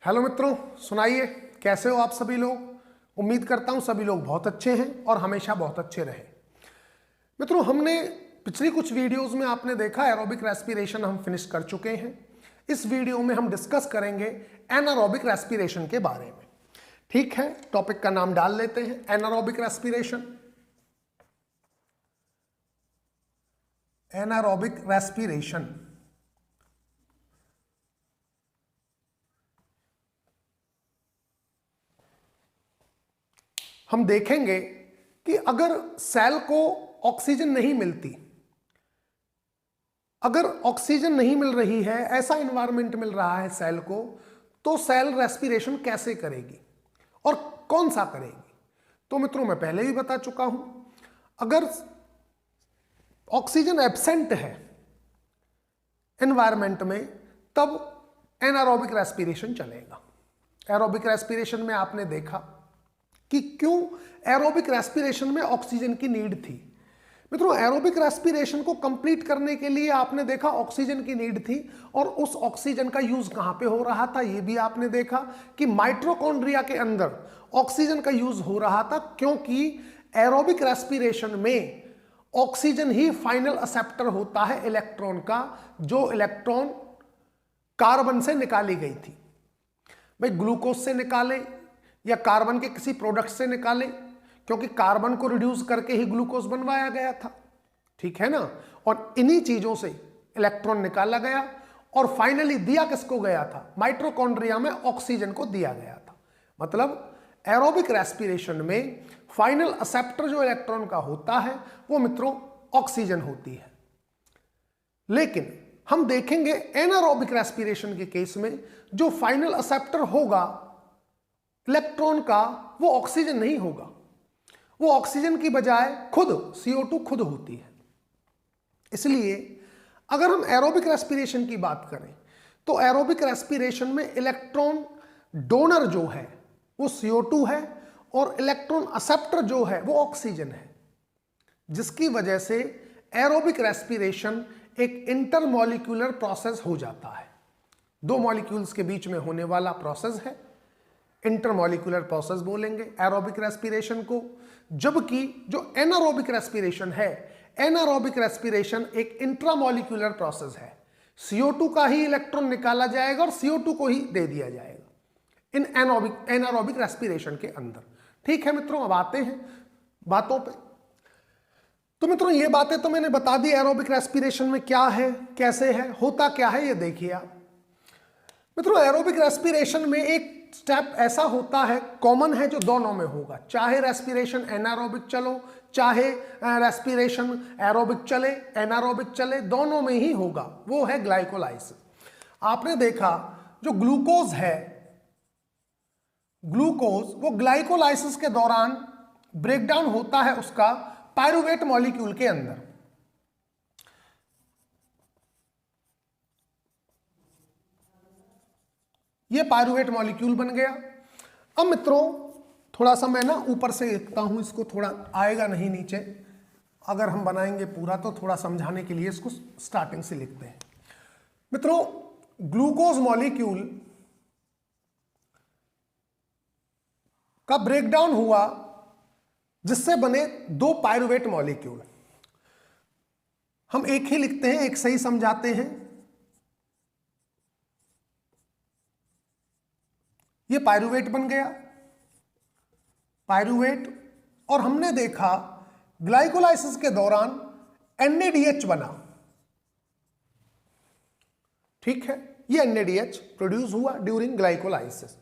Hello मित्रों, सुनाइए कैसे हो आप सभी लोग। उम्मीद करता हूं सभी लोग बहुत अच्छे हैं और हमेशा बहुत अच्छे रहे। मित्रों, हमने पिछली कुछ वीडियोस में आपने देखा एरोबिक रेस्पिरेशन हम फिनिश कर चुके हैं। इस वीडियो में हम डिस्कस करेंगे एनारोबिक रेस्पिरेशन के बारे में। ठीक है, टॉपिक का नाम डाल लेते हैं एनारोबिक रेस्पिरेशन। एनारोबिक रेस्पिरेशन हम देखेंगे कि अगर सेल को ऑक्सीजन नहीं मिलती, अगर ऑक्सीजन नहीं मिल रही है, ऐसा एनवायरनमेंट मिल रहा है सेल को, तो सेल रेस्पिरेशन कैसे करेगी और कौन सा करेगी। तो मित्रों, मैं पहले भी बता चुका हूं, अगर ऑक्सीजन एब्सेंट है एनवायरनमेंट में तब एनारोबिक रेस्पिरेशन चलेगा। एरोबिक रेस्पिरेशन में आपने देखा कि क्यों एरोबिक रेस्पिरेशन में ऑक्सीजन की नीड थी। मित्रों, एरोबिक रेस्पिरेशन को कंप्लीट करने के लिए आपने देखा ऑक्सीजन की नीड थी, और उस ऑक्सीजन का यूज कहां पे हो रहा था ये भी आपने देखा कि माइटोकॉन्ड्रिया के अंदर ऑक्सीजन का यूज हो रहा था, क्योंकि एरोबिक रेस्पिरेशन में ऑक्सीजन ही फाइनल एक्सेप्टर होता है इलेक्ट्रॉन का, जो इलेक्ट्रॉन कार्बन से निकाली गई थी। भाई, ग्लूकोज से निकाले या कार्बन के किसी प्रोडक्ट से निकाले, क्योंकि कार्बन को रिड्यूस करके ही ग्लूकोज बनवाया गया था। ठीक है ना। और इन्हीं चीजों से इलेक्ट्रॉन निकाला गया और फाइनली दिया किसको गया था, माइटोकॉन्ड्रिया में ऑक्सीजन को दिया गया था। मतलब एरोबिक रेस्पिरेशन में फाइनल एक्सेप्टर जो इलेक्ट्रॉन का होता है वो मित्रों ऑक्सीजन होती है। लेकिन हम देखेंगे एनारोबिक रेस्पिरेशन के केस में जो फाइनल एक्सेप्टर होगा इलेक्ट्रॉन का, वो ऑक्सीजन नहीं होगा, वो ऑक्सीजन की बजाय खुद CO2 खुद होती है। इसलिए अगर हम एरोबिक रेस्पिरेशन की बात करें तो एरोबिक रेस्पिरेशन में इलेक्ट्रॉन डोनर जो है वो CO2 है और इलेक्ट्रॉन एक्सेप्टर जो है वो ऑक्सीजन है, जिसकी वजह से एरोबिक रेस्पिरेशन एक इंटरमॉलिक्यूलर प्रोसेस हो जाता है। दो मॉलिक्यूल्स के बीच में होने वाला प्रोसेस है, इंटरमॉलिक्यूलर प्रोसेस बोलेंगे एरोबिक रेस्पिरेशन को। जबकि जो एनारोबिक रेस्पिरेशन है, एनारोबिक रेस्पिरेशन एक इंट्रामॉलिक्यूलर प्रोसेस है। CO2 का ही इलेक्ट्रॉन निकाला जाएगा और CO2 को ही दे दिया जाएगा इन एनारोबिक रेस्पिरेशन के अंदर। ठीक है मित्रों, अब आते हैं बातों पे। तो मित्रों, ये बातें तो मैंने बता दी एरोबिक रेस्पिरेशन में क्या है, कैसे है, होता क्या है, ये देखिए आप। मित्रों, एरोबिक रेस्पिरेशन में एक स्टेप ऐसा होता है, कॉमन है, जो दोनों में होगा, चाहे रेस्पिरेशन एनारोबिक चलो चाहे रेस्पिरेशन एरोबिक चले, एनारोबिक चले, दोनों में ही होगा, वो है ग्लाइकोलाइसिस। आपने देखा जो ग्लूकोज है, ग्लूकोज वो ग्लाइकोलाइसिस के दौरान ब्रेकडाउन होता है उसका पायरुवेट मॉलिक्यूल के अंदर। ये पायरुवेट मॉलिक्यूल बन गया। अब मित्रों, थोड़ा सा मैं ना ऊपर से लिखता हूं, इसको थोड़ा आएगा नहीं नीचे, अगर हम बनाएंगे पूरा तो थोड़ा समझाने के लिए इसको स्टार्टिंग से लिखते हैं। मित्रों, ग्लूकोज मॉलिक्यूल का ब्रेकडाउन हुआ जिससे बने दो पायरुवेट मॉलिक्यूल। हम एक ही लिखते हैं, एक सही समझाते हैं। ये पायरुवेट बन गया, पायरुवेट। और हमने देखा ग्लाइकोलाइसिस के दौरान NADH बना। ठीक है, ये NADH प्रोड्यूस हुआ ड्यूरिंग ग्लाइकोलाइसिस।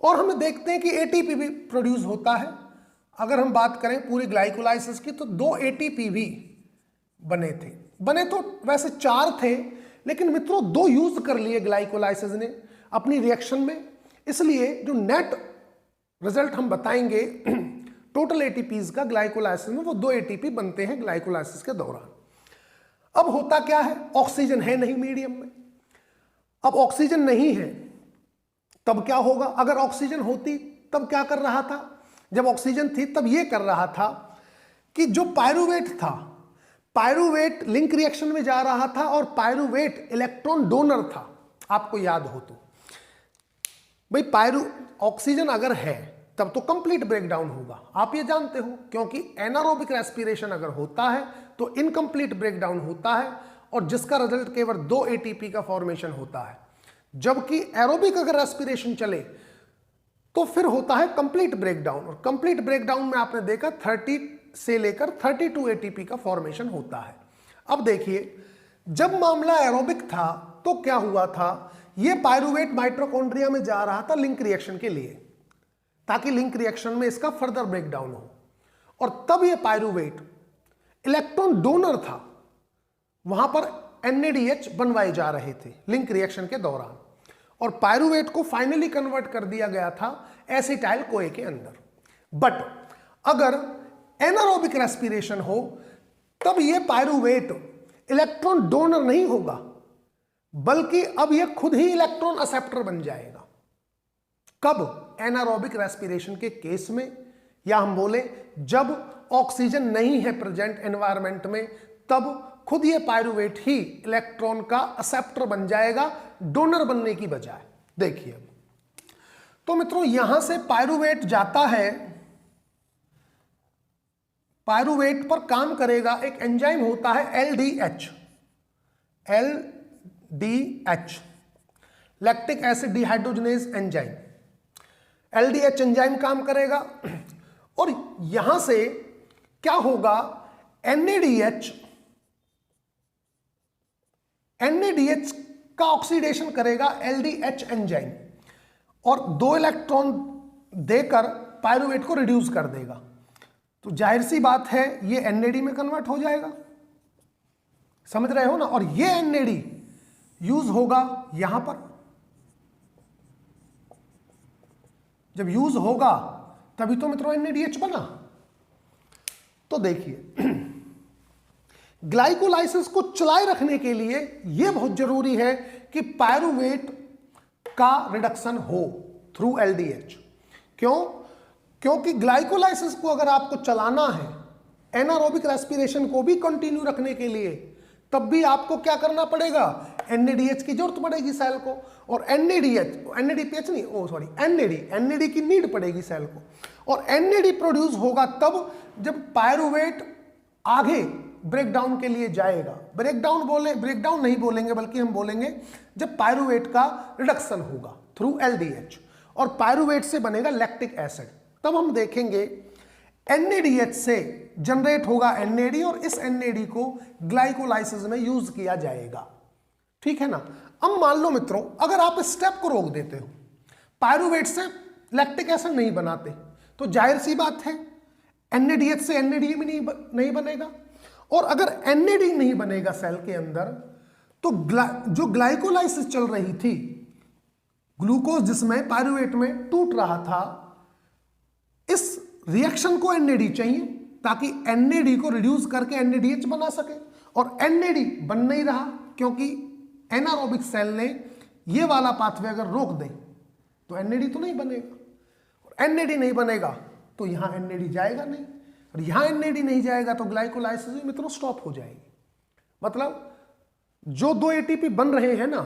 और हम देखते हैं कि ATP भी प्रोड्यूस होता है। अगर हम बात करें पूरी ग्लाइकोलाइसिस की तो 2 ATP भी बने थे। बने तो वैसे 4 थे, लेकिन मित्रों 2 यूज कर लिए ग्लाइकोलाइसिस ने अपनी रिएक्शन में। इसलिए जो नेट रिजल्ट हम बताएंगे टोटल ATPs का ग्लाइकोलाइसिस में, वो 2 ATP बनते हैं ग्लाइकोलाइसिस के दौरान। अब होता क्या है, ऑक्सीजन है नहीं मीडियम में। अब ऑक्सीजन नहीं है तब क्या होगा, अगर ऑक्सीजन होती तब क्या कर रहा था, जब ऑक्सीजन थी तब ये कर रहा था कि जो पायरुवेट था, पायरुवेट लिंक रिएक्शन में जा रहा था और पायरुवेट इलेक्ट्रॉन डोनर था, आपको याद हो तो। भाई पायरू ऑक्सीजन अगर है तब तो कंप्लीट ब्रेकडाउन होगा, आप ये जानते हो, क्योंकि एनारोबिक रेस्पिरेशन अगर होता है तो इनकम्प्लीट ब्रेकडाउन होता है और जिसका रिजल्ट केवल 2 एटीपी का फॉर्मेशन होता है। जबकि एरोबिक अगर रेस्पिरेशन चले तो फिर होता है कंप्लीट ब्रेकडाउन, और कंप्लीट ब्रेकडाउन में आपने देखा 30 से लेकर 32 एटीपी का फॉर्मेशन होता है। अब देखिए, जब मामला एरोबिक था तो क्या हुआ था, यह पायरूवेट माइटोकॉन्ड्रिया में जा रहा था लिंक रिएक्शन के लिए, ताकि लिंक रिएक्शन में इसका फर्दर ब्रेकडाउन हो, और तब यह पायरूवेट इलेक्ट्रॉन डोनर था, वहां पर NADH बनवाए जा रहे थे लिंक रिएक्शन के दौरान, और पायरूवेट को फाइनली कन्वर्ट कर दिया गया था एसिटाइल कोए के अंदर। बट अगर एनारोबिक रेस्पिरेशन हो तब यह पायरूवेट इलेक्ट्रॉन डोनर नहीं होगा, बल्कि अब यह खुद ही इलेक्ट्रॉन एक्सेप्टर बन जाएगा। कब? एनारोबिक रेस्पिरेशन के केस में, या हम बोले जब ऑक्सीजन नहीं है प्रेजेंट एनवायरनमेंट में, तब खुद ये पायरूवेट ही इलेक्ट्रॉन का एक्सेप्टर बन जाएगा डोनर बनने की बजाय। देखिए अब तो मित्रों, यहां से पायरूवेट जाता है, पायरूवेट पर काम करेगा एक एंजाइम होता है LDH, lactic acid dehydrogenase enzyme. LDH enzyme काम करेगा और यहां से क्या होगा, NADH का ऑक्सीडेशन करेगा LDH एंजाइम और 2 इलेक्ट्रॉन देकर पायरूवेट को रिड्यूस कर देगा। तो जाहिर सी बात है ये NAD में कन्वर्ट हो जाएगा, समझ रहे हो ना। और ये NAD यूज होगा यहां पर, जब यूज होगा तभी तो मित्रों NADH बना। तो देखिए, ग्लाइकोलाइसिस को चलाए रखने के लिए यह बहुत जरूरी है कि पायरूवेट का रिडक्शन हो थ्रू LDH। क्यों? क्योंकि ग्लाइकोलाइसिस को अगर आपको चलाना है एनारोबिक रेस्पिरेशन को भी कंटिन्यू रखने के लिए, तब भी आपको क्या करना पड़ेगा, NADH की जरूरत पड़ेगी सेल को, और NAD की नीड पड़ेगी सेल को, और NAD प्रोड्यूस होगा तब जब पायरूवेट आगे ब्रेकडाउन के लिए जाएगा। ब्रेकडाउन नहीं बोलेंगे, बल्कि हम बोलेंगे जब पायरूवेट का रिडक्शन होगा थ्रू LDH और पायरूवेट से बनेगा लैक्टिक एसिड, तब हम देखेंगे NADH से जनरेट होगा NAD और इस NAD को ग्लाइकोलाइसिस में यूज किया जाएगा। ठीक है ना। अब मान लो मित्रों, अगर आप इस स्टेप को रोक देते हो, पायरूवेट से लैक्टिक एसिड नहीं बनाते, तो जाहिर सी बात है NADH से NAD भी नहीं बनेगा, और अगर NAD नहीं बनेगा सेल के अंदर, तो जो ग्लाइकोलाइसिस चल रही थी, ग्लूकोज जिसमें पायरूवेट में टूट रहा था, इस रिएक्शन को NAD चाहिए ताकि NAD को रिड्यूस करके NADH बना सके, और NAD बन नहीं रहा क्योंकि एनारोबिक सेल ने ये वाला पाथवे अगर रोक दे तो NAD तो नहीं बनेगा, और NAD नहीं बनेगा तो यहां NAD जाएगा नहीं, और यहां NAD नहीं जाएगा तो ग्लाइकोलाइसिस मित्रों स्टॉप हो जाएगी। मतलब जो 2 ATP बन रहे हैं ना,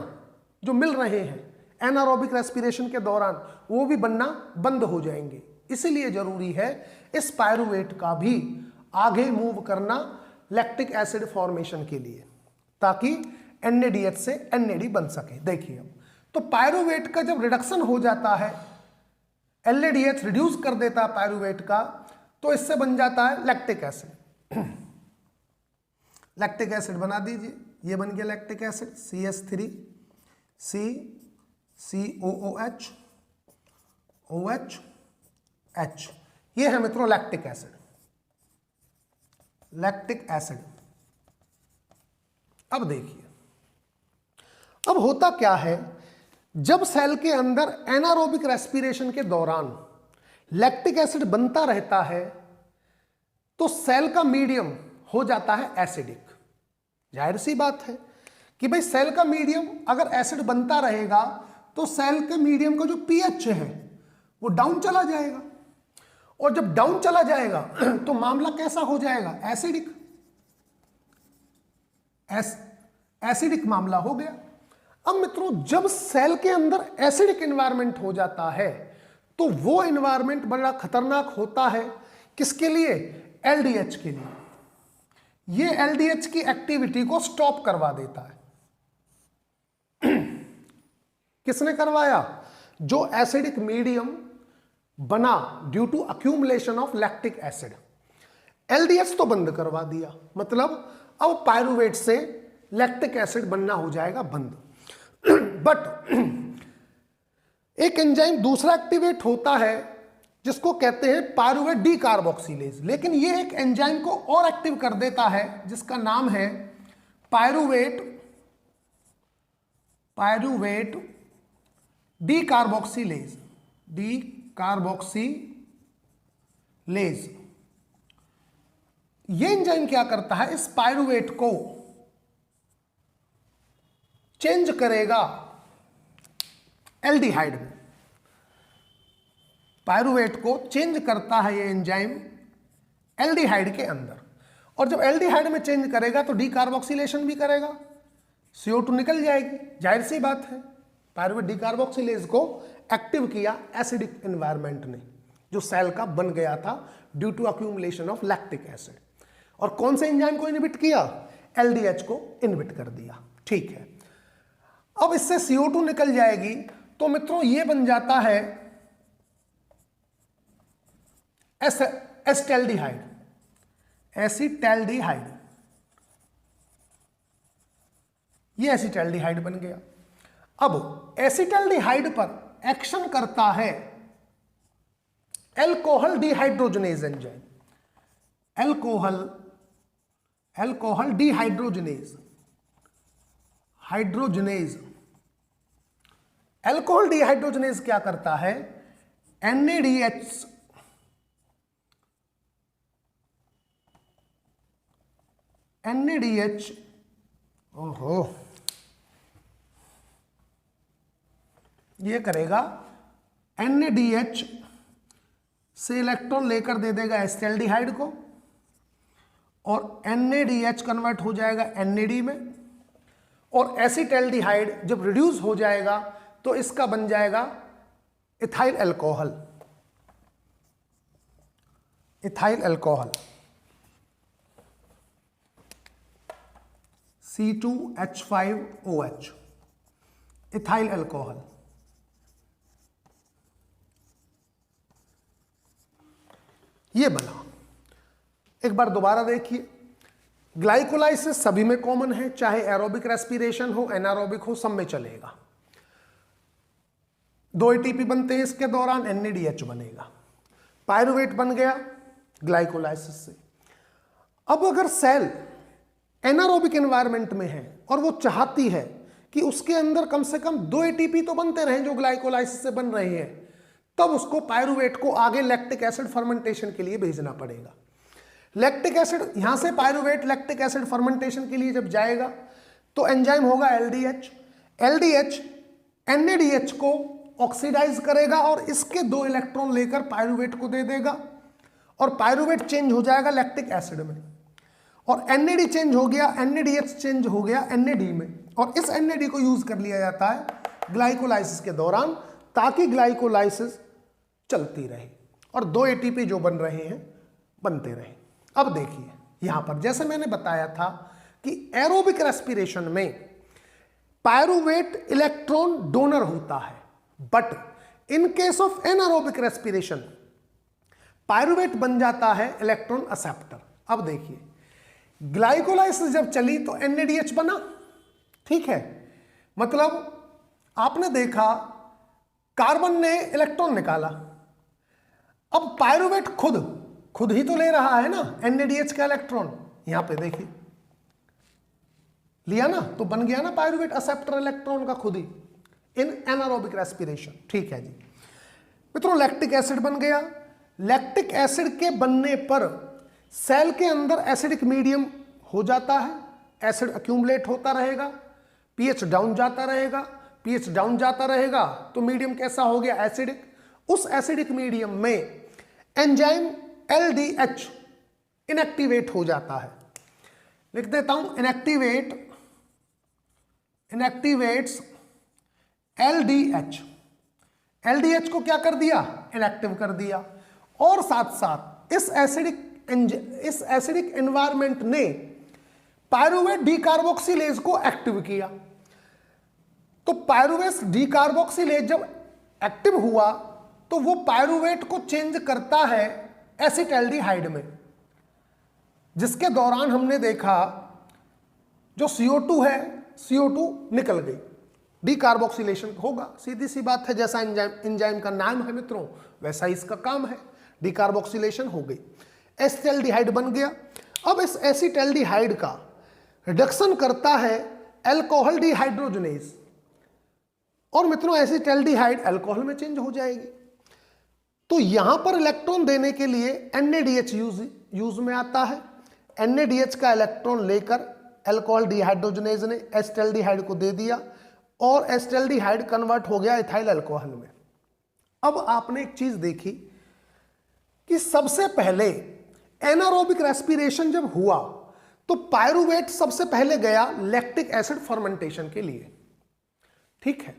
जो मिल रहे हैं एनारोबिक रेस्पिरेशन के दौरान, वो भी बनना बंद हो जाएंगे। इसीलिए जरूरी है इस पायरूवेट का भी आगे मूव करना लैक्टिक एसिड फॉर्मेशन के लिए, ताकि NADH से NAD बन सके। देखिए अब तो पायरूवेट का जब रिडक्शन हो जाता है, LADH रिड्यूस कर देता है पायरूवेट का, तो इससे बन जाता है लैक्टिक एसिड। लैक्टिक एसिड बना दीजिए, ये बन गया lactic acid, CH3 COOH OH H, ये है मित्रों लैक्टिक एसिड। Lactic acid. अब देखिए, अब होता क्या है, जब सेल के अंदर एनारोबिक रेस्पिरेशन के दौरान लैक्टिक एसिड बनता रहता है, तो सेल का मीडियम हो जाता है एसिडिक। जाहिर सी बात है कि भाई सेल का मीडियम अगर एसिड बनता रहेगा तो सेल के मीडियम का जो pH है वो डाउन चला जाएगा, और जब डाउन चला जाएगा तो मामला कैसा हो जाएगा, एसिडिक मामला हो गया। अब मित्रों जब सेल के अंदर एसिडिक एनवायरनमेंट हो जाता है तो वो एनवायरनमेंट बड़ा खतरनाक होता है किसके लिए? एलडीएच के लिए। ये एलडीएच की एक्टिविटी को स्टॉप करवा देता है। किसने करवाया? जो एसिडिक मीडियम बना due to accumulation of lactic acid. LDH तो बंद करवा दिया, मतलब अब पायरुवेट से लैक्टिक एसिड बनना हो जाएगा बंद। बट एक एंजाइम दूसरा एक्टिवेट होता है जिसको कहते हैं पायरुवेट डीकार्बोक्सिलेज, लेकिन ये एक एंजाइम को और एक्टिव कर देता है जिसका नाम है पायरुवेट डीकार्बोक्सिलेज। ये एंजाइम क्या करता है? इस पायरुवेट को चेंज करेगा एल्डिहाइड में। पायरुवेट को चेंज करता है ये एंजाइम एल्डिहाइड के अंदर, और जब एल्डिहाइड में चेंज करेगा तो डीकार्बोक्सिलेशन भी करेगा, CO2 निकल जाएगी। जाहिर सी बात है, पायरुवेट डीकार्बोक्सिलेज को एक्टिव किया एसिडिक एनवायरनमेंट ने जो सेल का बन गया था due to accumulation of lactic acid. और कौन से एंजाइम को इनहिबिट किया? एलडीएच को इनहिबिट कर दिया। ठीक है, अब इससे CO2 निकल जाएगी तो मित्रों ये बन जाता है एसिटैल्डिहाइड। ये एसिटैल्डिहाइड बन गया। अब एसिटैल्डिहाइड पर एक्शन करता है alcohol dehydrogenase enzyme. Alcohol dehydrogenase alcohol dehydrogenase क्या करता है? NADH ये करेगा, NADH से इलेक्ट्रॉन लेकर दे देगा एसिटैल्डिहाइड को, और NADH कन्वर्ट हो जाएगा NAD में, और एसिटैल्डिहाइड जब रिड्यूस हो जाएगा तो इसका बन जाएगा ethyl alcohol. C2H5OH, ethyl alcohol. ये बना। एक बार दोबारा देखिए, ग्लाइकोलाइसिस सभी में कॉमन है, चाहे एरोबिक रेस्पिरेशन हो एनारोबिक हो, सब में चलेगा। 2 ATP बनते हैं इसके दौरान, NADH बनेगा, पायरुवेट बन गया ग्लाइकोलाइसिस से। अब अगर सेल एनारोबिक एनवायरनमेंट में है और वो चाहती है कि उसके अंदर कम से कम 2 ATP तो बनते रहें जो ग्लाइकोलाइसिस से बन रहे हैं, तब उसको पायरुवेट को आगे लैक्टिक एसिड फर्मेंटेशन के लिए भेजना पड़ेगा। लैक्टिक एसिड यहां से पायरुवेट लैक्टिक एसिड फर्मेंटेशन के लिए जब जाएगा तो एंजाइम होगा LDH NADH को ऑक्सीडाइज करेगा और इसके 2 इलेक्ट्रॉन लेकर पायरुवेट को दे देगा, और पायरुवेट चेंज हो जाएगा लैक्टिक एसिड में, और NAD चेंज हो गया, NADH चेंज हो गया NAD में, और इस NAD को यूज कर लिया जाता है ग्लाइकोलाइसिस के दौरान ताकि ग्लाइकोलाइसिस चलती रहे और 2 ATP जो बन रहे हैं बनते रहे। अब देखिए यहां पर जैसे मैंने बताया था कि एरोबिक रेस्पिरेशन में पायरुवेट इलेक्ट्रॉन डोनर होता है, but in case of anaerobic respiration pyruvate बन जाता है इलेक्ट्रॉन एक्सेप्टर। अब देखिए ग्लाइकोलाइसिस जब चली तो NADH बना, ठीक है, मतलब आपने देखा कार्बन ने इलेक्ट्रॉन निकाला, अब पायरुवेट खुद ही तो ले रहा है ना NADH का इलेक्ट्रॉन, यहां पे देखिए लिया ना, तो बन गया ना पायरुवेट एक्सेप्टर इलेक्ट्रॉन का खुद ही इन एनारोबिक रेस्पिरेशन। ठीक है जी मित्रों, लैक्टिक एसिड बन गया। लैक्टिक एसिड के बनने पर सेल के अंदर एसिडिक मीडियम हो जाता है, एसिड अक्यूमुलेट होता रहेगा, pH डाउन जाता रहेगा, pH डाउन जाता रहेगा तो मीडियम कैसा हो गया? एसिडिक। उस एसिडिक मीडियम में एंजाइम LDH इनएक्टिवेट हो जाता है। लिख देता हूं, इनएक्टिवेट्स LDH, LDH को क्या कर दिया, इनएक्टिव कर दिया। और साथ साथ इस एसिडिक एनवायरमेंट ने पायरुवेट डीकार्बोक्सिलेज को एक्टिव किया। तो पायरुवेट डीकार्बोक्सिलेज जब एक्टिव हुआ तो वो पायरुवेट को चेंज करता है एसिटैल्डिहाइड में, जिसके दौरान हमने देखा जो CO2 है, CO2 निकल गई, डीकार्बोक्सिलेशन होगा। सीधी सी बात है, जैसा एंजाइम का नाम है मित्रों वैसा ही इसका काम है, डीकार्बोक्सिलेशन हो गई, एसिटैल्डिहाइड बन गया। अब इस एसिटैल्डिहाइड का रिडक्शन करता है अल्कोहल डिहाइड्रोजनेज, और मित्रों एसिटैल्डिहाइड अल्कोहल में चेंज हो जाएगी। तो यहां पर इलेक्ट्रॉन देने के लिए NADH यूज में आता है। NADH का इलेक्ट्रॉन लेकर अल्कोहल डिहाइड्रोजनेज ने एसिटैल्डिहाइड को दे दिया और एसिटैल्डिहाइड कन्वर्ट हो गया इथाइल अल्कोहल में। अब आपने एक चीज देखी कि सबसे पहले एनारोबिक रेस्पिरेशन जब हुआ तो पायरुवेट सबसे पहले गया लैक्टिक एसिड फर्मेंटेशन के लिए, ठीक है।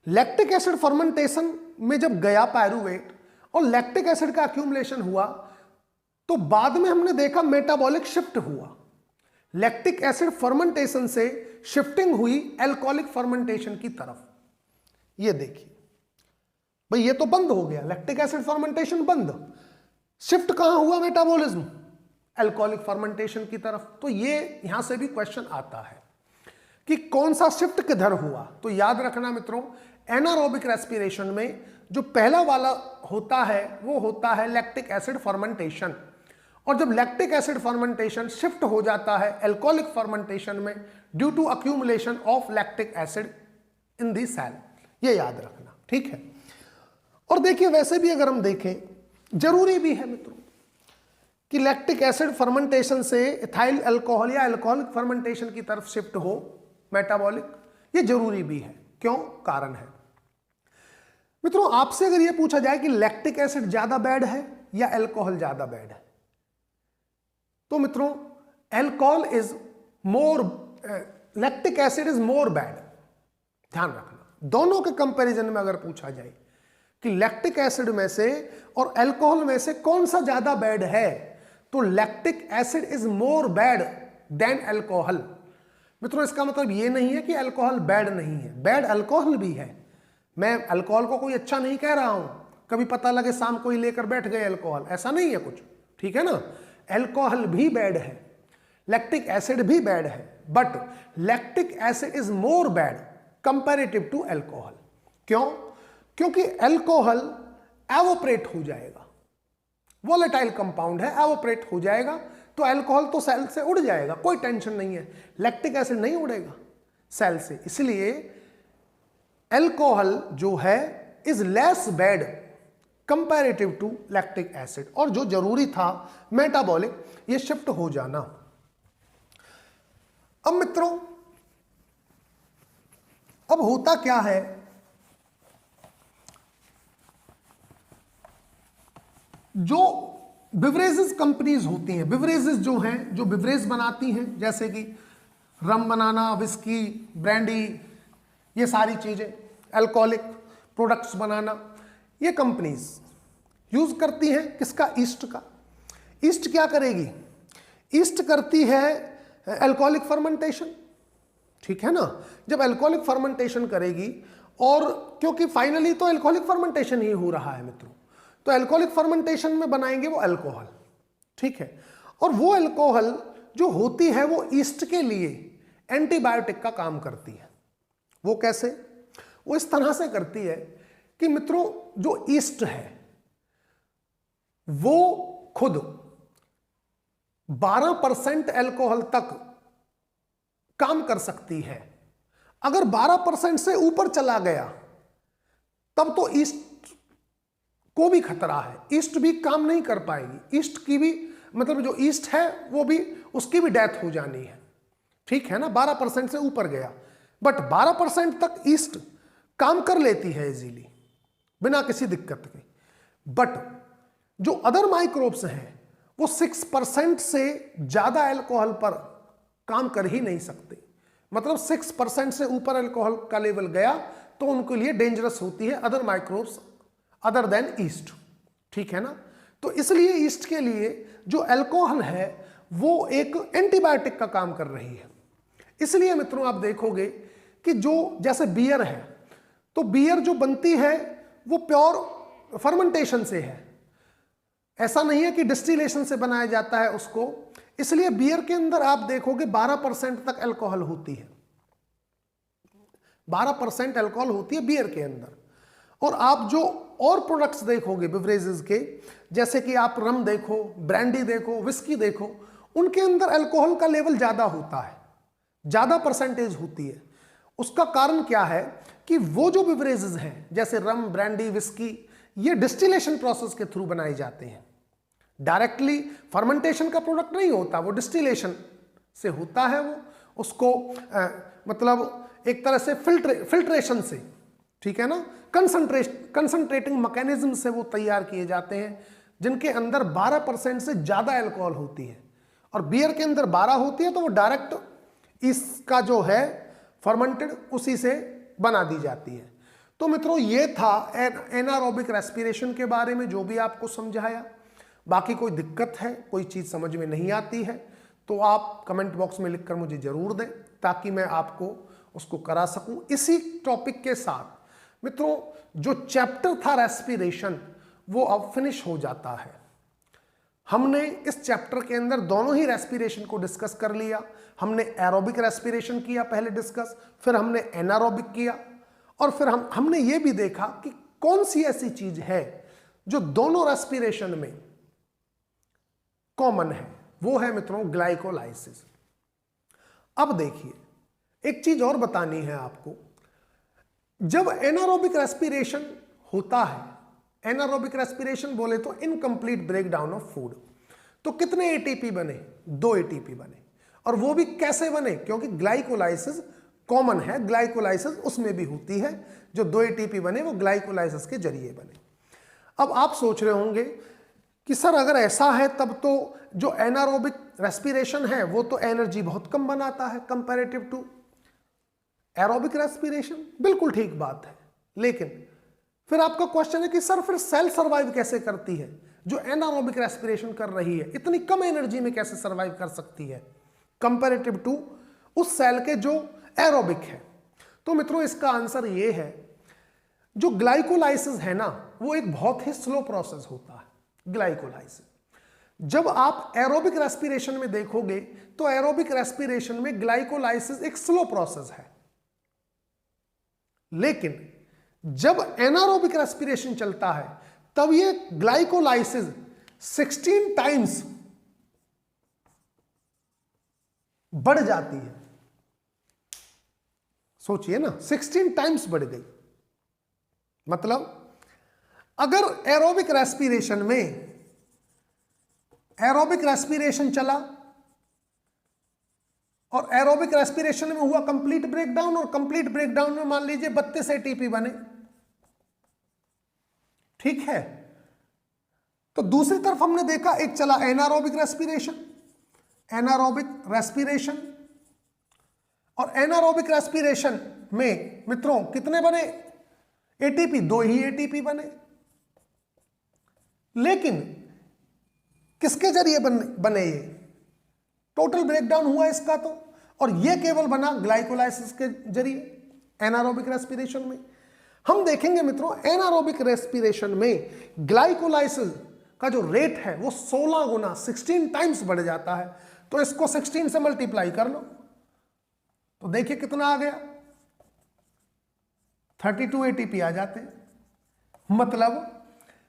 लैक्टिक एसिड फर्मेंटेशन में जब गया पायरुवेट और लैक्टिक एसिड का अक्यूमुलेशन हुआ तो बाद में हमने देखा मेटाबॉलिक शिफ्ट हुआ। लैक्टिक एसिड फर्मेंटेशन से शिफ्टिंग हुई अल्कोहलिक फर्मेंटेशन की तरफ। ये देखिए भाई, ये तो बंद हो गया, लैक्टिक एसिड फर्मेंटेशन बंद, शिफ्ट कहां हुआ मेटाबॉलिज्म, अल्कोहलिक फर्मेंटेशन की तरफ। तो ये यहां से भी क्वेश्चन आता है कि कौन सा शिफ्ट किधर हुआ। तो याद रखना मित्रों, एनारोबिक रेस्पिरेशन में जो पहला वाला होता है वो होता है लैक्टिक एसिड फर्मेंटेशन, और जब लैक्टिक एसिड फर्मेंटेशन शिफ्ट हो जाता है अल्कोहलिक फर्मेंटेशन में due to accumulation of lactic acid in the cell, ये याद रखना, ठीक है। और देखिए वैसे भी अगर हम देखें, जरूरी भी है मित्रों कि लैक्टिक एसिड फर्मेंटेशन से इथाइल अल्कोहल या अल्कोहलिक फर्मेंटेशन की तरफ शिफ्ट हो मेटाबॉलिक, ये जरूरी भी है। क्यों, कारण है मित्रों। आपसे अगर यह पूछा जाए कि लैक्टिक एसिड ज्यादा बैड है या अल्कोहल ज्यादा बैड है, तो मित्रों alcohol is more, lactic acid is more bad. ध्यान रखना, दोनों के कंपैरिजन में अगर पूछा जाए कि लैक्टिक एसिड में से और अल्कोहल में से कौन सा ज्यादा बैड है, तो lactic acid is more bad than alcohol. मित्रों इसका मतलब ये नहीं है कि अल्कोहल बैड नहीं है, बैड अल्कोहल भी है। मैं अल्कोहल को कोई अच्छा नहीं कह रहा हूं, कभी पता लगे शाम को ही लेकर बैठ गए अल्कोहल, ऐसा नहीं है कुछ, ठीक है ना। अल्कोहल भी बैड है, लैक्टिक एसिड भी बैड है, but lactic acid is more bad comparative to alcohol. क्यों, क्योंकि अल्कोहल एवोपरेट हो जाएगा, वोलेटाइल कंपाउंड है, एवोपरेट हो जाएगा, तो अल्कोहल तो सेल से उड़ जाएगा, कोई टेंशन नहीं है। लैक्टिक एसिड नहीं उड़ेगा सेल से, इसलिए अल्कोहल जो है is less bad comparative to lactic acid, और जो जरूरी था मेटाबॉलिक ये शिफ्ट हो जाना। अब मित्रों अब होता क्या है, जो बिवरेजेस कंपनीज होती हैं, बिवरेजेस जो हैं, जो बिवरेज बनाती हैं, जैसे कि रम बनाना, विस्की, ब्रांडी, ये सारी चीजें, अल्कोहलिक प्रोडक्ट्स बनाना, ये कंपनीज यूज करती हैं किसका, ईस्ट का। ईस्ट क्या करेगी, ईस्ट करती है अल्कोहलिक फर्मेंटेशन, ठीक है ना। जब अल्कोहलिक फर्मेंटेशन करेगी, और क्योंकि फाइनली तो अल्कोहलिक फर्मेंटेशन ही हो रहा है मित्रों, तो अल्कोहलिक फर्मेंटेशन में बनाएंगे वो अल्कोहल, ठीक है। और वो अल्कोहल जो होती है वो ईस्ट के लिए एंटीबायोटिक का काम करती है। वो कैसे, वो इस तरह से करती है कि मित्रों जो ईस्ट है वो खुद 12% अल्कोहल तक काम कर सकती है। अगर 12% से ऊपर चला गया तब तो ईस्ट को भी खतरा है, ईस्ट भी काम नहीं कर पाएगी, ईस्ट की भी मतलब जो ईस्ट है वो भी, उसकी भी डेथ हो जानी है, ठीक है ना। 12% से ऊपर गया, बट 12% तक ईस्ट काम कर लेती है इजीली बिना किसी दिक्कत के। बट जो अदर माइक्रोब्स हैं वो 6% से ज्यादा अल्कोहल पर काम कर ही नहीं सकते। मतलब 6% से ऊपर अल्कोहल का लेवल गया तो उनके लिए डेंजरस होती है other microbes other than east, ठीक है ना। तो इसलिए ईस्ट के लिए जो अल्कोहल है वो एक एंटीबायोटिक का काम कर रही है। इसलिए मित्रों आप देखोगे कि जो जैसे बियर है, तो बियर जो बनती है वो प्योर फर्मेंटेशन से है, ऐसा नहीं है कि डिस्टिलेशन से बनाया जाता है उसको। इसलिए बियर के अंदर आप देखोगे 12% तक अल्कोहल होती है, 12% अल्कोहल होती है बियर के अंदर। और आप जो और प्रोडक्ट्स देखोगे बिवरेजेस के, जैसे कि आप रम देखो, ब्रांडी देखो, विस्की देखो, उनके अंदर अल्कोहल का लेवल ज्यादा होता है, ज्यादा परसेंटेज होती है। उसका कारण क्या है कि वो जो बिवरेजेस हैं जैसे रम, ब्रांडी, विस्की, ये डिस्टिलेशन प्रोसेस के थ्रू बनाए जाते हैं। डायरेक्टली फर्मेंटेशन का प्रोडक्ट नहीं होता, वो डिस्टिलेशन से होता है। वो उसको मतलब एक तरह से फिल्ट्रेशन से, ठीक है ना, कंसंट्रेटिंग मैकेनिज्म से वो तैयार किए जाते हैं, जिनके अंदर 12% से ज्यादा अल्कोहल होती है। और बियर के अंदर 12 होती है, तो वो डायरेक्ट इसका जो है फर्मेंटेड उसी से बना दी जाती है। तो मित्रों ये था एनारोबिक रेस्पिरेशन के बारे में जो भी आपको समझाया। बाकी कोई दिक्कत है, कोई चीज समझ में नहीं आती है, तो आप कमेंट बॉक्स में लिखकर मुझे जरूर दें, ताकि मैं आपको उसको करा सकूं। इसी टॉपिक के साथ मित्रों जो चैप्टर था रेस्पिरेशन वो अब फिनिश हो जाता है। हमने इस चैप्टर के अंदर दोनों ही रेस्पिरेशन को डिस्कस कर लिया। हमने एरोबिक रेस्पिरेशन किया पहले डिस्कस, फिर हमने एनारोबिक किया, और फिर हमने ये भी देखा कि कौन सी ऐसी चीज है जो दोनों रेस्पिरेशन में कॉमन है। वो है मित्रों ग्लाइकोलाइसिस। अब देखिए एक चीज और बतानी है आपको। जब एनारोबिक रेस्पिरेशन होता है, एनारोबिक रेस्पिरेशन बोले तो इनकम्प्लीट ब्रेकडाउन ऑफ फूड, तो कितने एटीपी बने? 2 एटीपी बने। और वो भी कैसे बने? क्योंकि ग्लाइकोलाइसिस कॉमन है, ग्लाइकोलाइसिस उसमें भी होती है। जो 2 एटीपी बने वो ग्लाइकोलाइसिस के जरिए बने। अब आप सोच रहे होंगे कि सर अगर ऐसा है तब तो जो एनारोबिक रेस्पिरेशन है वो तो एनर्जी बहुत कम बनाता है कंपैरेटिव टू एरोबिक रेस्पिरेशन। बिल्कुल ठीक बात है, लेकिन फिर आपका क्वेश्चन है कि सर फिर सेल सर्वाइव कैसे करती है? जो एनारोबिक रेस्पिरेशन कर रही है इतनी कम एनर्जी में कैसे सर्वाइव कर सकती है कंपैरेटिव टू उस सेल के जो एरोबिक है? तो मित्रों इसका आंसर ये है, जो ग्लाइकोलाइसिस है ना वो एक बहुत ही स्लो प्रोसेस होता है। ग्लाइकोलाइसिस जब आप एरोबिक रेस्पिरेशन में देखोगे तो एरोबिक रेस्पिरेशन में ग्लाइकोलाइसिस एक स्लो प्रोसेस है, लेकिन जब एनारोबिक रेस्पिरेशन चलता है तब ये ग्लाइकोलाइसिस 16 टाइम्स बढ़ जाती है। सोचिए ना, 16 टाइम्स बढ़ गई। मतलब अगर एरोबिक रेस्पिरेशन चला और एरोबिक रेस्पिरेशन में हुआ कंप्लीट ब्रेकडाउन, और कंप्लीट ब्रेकडाउन में मान लीजिए 32 एटीपी बने, ठीक है। तो दूसरी तरफ हमने देखा एक चला एनारोबिक रेस्पिरेशन, और एनारोबिक रेस्पिरेशन में मित्रों कितने बने एटीपी? 2 ही एटीपी बने। लेकिन किसके जरिए बने ये? टोटल ब्रेकडाउन हुआ इसका तो, और ये केवल बना ग्लाइकोलाइसिस के जरिए एनारोबिक रेस्पिरेशन में। हम देखेंगे मित्रों एनारोबिक रेस्पिरेशन में ग्लाइकोलाइसिस का जो रेट है वो 16 गुना 16 टाइम्स बढ़ जाता है। तो इसको 16 से मल्टीप्लाई कर लो तो देखिए कितना आ गया, 32 एटीपी आ जाते हैं। मतलब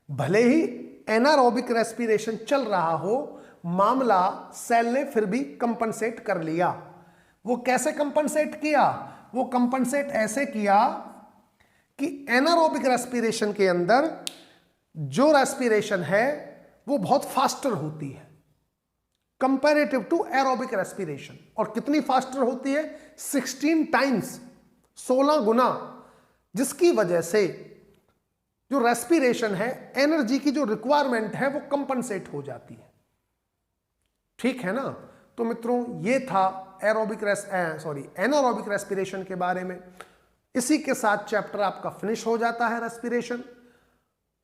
भले ही एनारोबिक रेस्पिरेशन चल रहा हो, मामला सेल ने फिर भी कंपनसेट कर लिया। वो कैसे कंपनसेट किया? वो कंपनसेट ऐसे किया कि एनारोबिक रेस्पिरेशन के अंदर जो रेस्पिरेशन है वो बहुत फास्टर होती है कंपैरेटिव टू एरोबिक रेस्पिरेशन। और कितनी फास्टर होती है? 16 टाइम्स, 16 गुना, जिसकी वजह से जो रेस्पिरेशन है, एनर्जी की जो रिक्वायरमेंट है वो कंपनसेट हो जाती है, ठीक है ना। तो मित्रों ये था एनारोबिक रेस्पिरेशन के बारे में। इसी के साथ चैप्टर आपका फिनिश हो जाता है रेस्पिरेशन।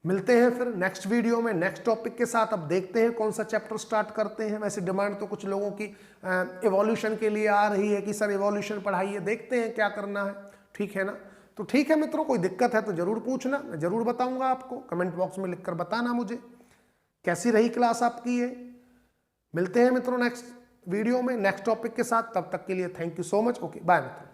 मिलते हैं फिर नेक्स्ट वीडियो में नेक्स्ट टॉपिक के साथ। अब देखते हैं कौन सा चैप्टर स्टार्ट करते हैं। वैसे डिमांड तो कुछ लोगों की इवोल्यूशन के लिए आ रही है कि सर इवोल्यूशन पढ़ाइए, देखते हैं क्या करना है, ठीक है ना। तो ठीक है मित्रों, कोई दिक्कत है तो जरूर पूछना, मैं जरूर बताऊंगा आपको। कमेंट बॉक्स में लिखकर बताना मुझे कैसी रही क्लास आपकी ये। मिलते हैं मित्रों नेक्स्ट वीडियो में नेक्स्ट टॉपिक के साथ। तब तक के लिए thank you so much. Okay bye मित्रों।